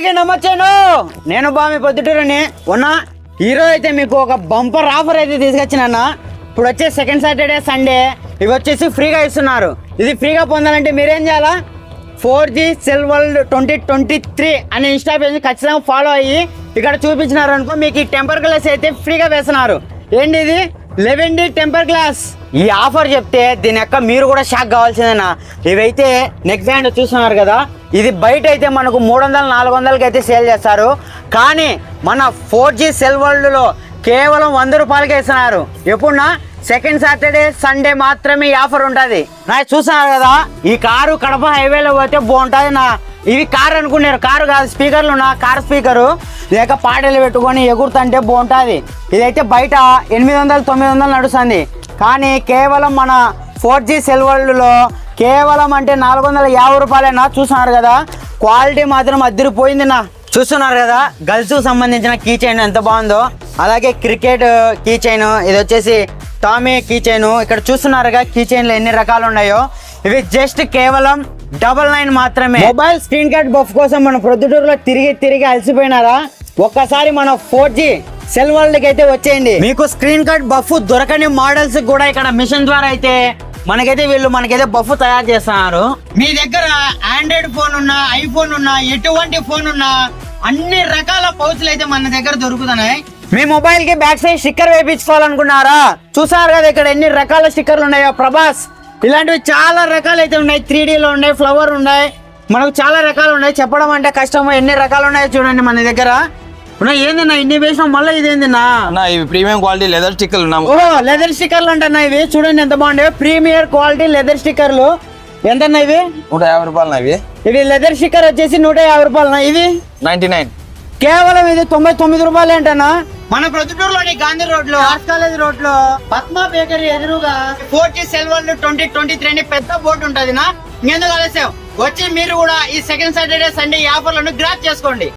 అందరికీ నమస్కారం. నేను బామి పొద్దుటూరని ఉన్నా. ఈరోజు అయితే మీకు ఒక బంపర్ ఆఫర్ అయితే తీసుకొచ్చినా. ఇప్పుడు వచ్చే సెకండ్ సాటర్డే సండే ఇవి వచ్చేసి ఫ్రీగా ఇస్తున్నారు. ఇది ఫ్రీగా పొందాలంటే మీరేం చేయాలా, 4G సెల్ వరల్డ్ 2023 అనే ఇన్స్టా పేజ్ ఖచ్చితంగా ఫాలో అయ్యి ఇక్కడ చూపించినారు అనుకో, మీకు ఈ టెంపర్ గ్లాస్ అయితే ఫ్రీగా వేస్తున్నారు. ఏంటి ఇది 11D టెంపర్ గ్లాస్. ఈ ఆఫర్ చెప్తే దీని యొక్క మీరు కూడా షాక్ కావాల్సిందేనా. ఇవైతే నెక్ బ్యాండ్ చూస్తున్నారు కదా, ఇది బయట అయితే మనకు 300-400కి అయితే సేల్ చేస్తారు. కానీ మన 4G సెల్ వరల్డ్లో కేవలం 100 రూపాయలకే ఇస్తున్నారు. ఎప్పుడున్నా సెకండ్ సాటర్డే సండే మాత్రమే ఈ ఆఫర్ ఉంటుంది. నా చూస్తున్నారు కదా, ఈ కారు కడప హైవేలో పోతే బాగుంటుంది నా. ఇవి కారు అనుకున్నారు, కారు కాదు, స్పీకర్లు నా కార్ స్పీకరు లేక పాటలు పెట్టుకొని ఎగురుతుంటే బాగుంటుంది. ఇదైతే బయట 800-900 నడుస్తుంది. కానీ కేవలం మన 4G సెల్ వరల్డ్లో కేవలం అంటే 450 రూపాయలైనా. చూస్తున్నారు కదా, క్వాలిటీ మాత్రం అదిరిపోయింది నా. చూస్తున్నారు కదా, గర్ల్స్కి సంబంధించిన కీ చైన్ ఎంత బాగుందో, అలాగే క్రికెట్ కీ చైన్, ఇది వచ్చేసి టామీ కీ చైన్. ఇక్కడ చూస్తున్నారుగా కీ చైన్లు ఎన్ని రకాలు ఉన్నాయో. ఇవి జస్ట్ కేవలం 99 మాత్రమే. మొబైల్ స్క్రీన్ కార్డ్ బఫ్ కోసం మన ప్రొద్దుటూరులో తిరిగి అలసిపోయినారా, ఒక్కసారి మన 4G సెల్ వరల్డ్కి అయితే వచ్చేయండి. మీకు స్క్రీన్ కార్డ్ బఫ్ దొరకని మోడల్స్ కూడా ఇక్కడ మిషన్ ద్వారా అయితే మనకైతే బఫ్ తయారు చేస్తున్నారు. మీ దగ్గర ఆండ్రాయిడ్ ఫోన్ ఉన్నా, ఐఫోన్ ఉన్నా, ఎటువంటి ఫోన్ ఉన్నా అన్ని రకాల పౌచ్లు అయితే మన దగ్గర దొరుకుతున్నాయి. మీ మొబైల్ కి బ్యాక్ సైడ్ స్టిక్కర్ వేయించుకోవాలనుకున్నారా, చూసారు కదా ఇక్కడ ఎన్ని రకాల స్టిక్కర్లు ఉన్నాయో. ప్రభాస్ ఇలాంటివి చాలా రకాలు అయితే ఉన్నాయి. 3Dలో ఉన్నాయి, ఫ్లవర్ ఉన్నాయి, మనకు చాలా రకాలు ఉన్నాయి. చెప్పడం అంటే కష్టం, ఎన్ని రకాలు ఉన్నాయో చూడండి మన దగ్గర. ఏందన్నా ఇన్ని వేసినా మళ్ళీ ఇదేందిన్నా, ఇవి ప్రీమియం క్వాలిటీ లెదర్ స్టిక్కర్లు. ఓహో లెదర్ స్టిక్కర్లు అంటన్నా ఇవి. చూడండి ఎంత బాగుండే ప్రీమియర్ క్వాలిటీ లెదర్ స్టిక్కర్లు. ఎంతన్నా ఇవి? 150 రూపాయలు. ఇవి లెదర్ స్టిక్కర్ వచ్చేసి 150 రూపాయలు. ఇవి 99. కేవలం ఇది 99 రూపాయలు ఏంటన్నా. మన ప్రొద్దుటూరులోని గాంధీ రోడ్ లో, ఆర్ట్స్ కాలేజ్ రోడ్ లో పద్మ బేకరీ ఎదురుగా 4G సెల్ వరల్డ్ 2023 అని పెద్ద బోర్డు ఉంటది నా. ఇంకెందుకు ఆలస్యం, వచ్చి మీరు కూడా ఈ సెకండ్ సాటర్డే సండే ఈ ఆఫర్లను గ్రాప్ చేసుకోండి.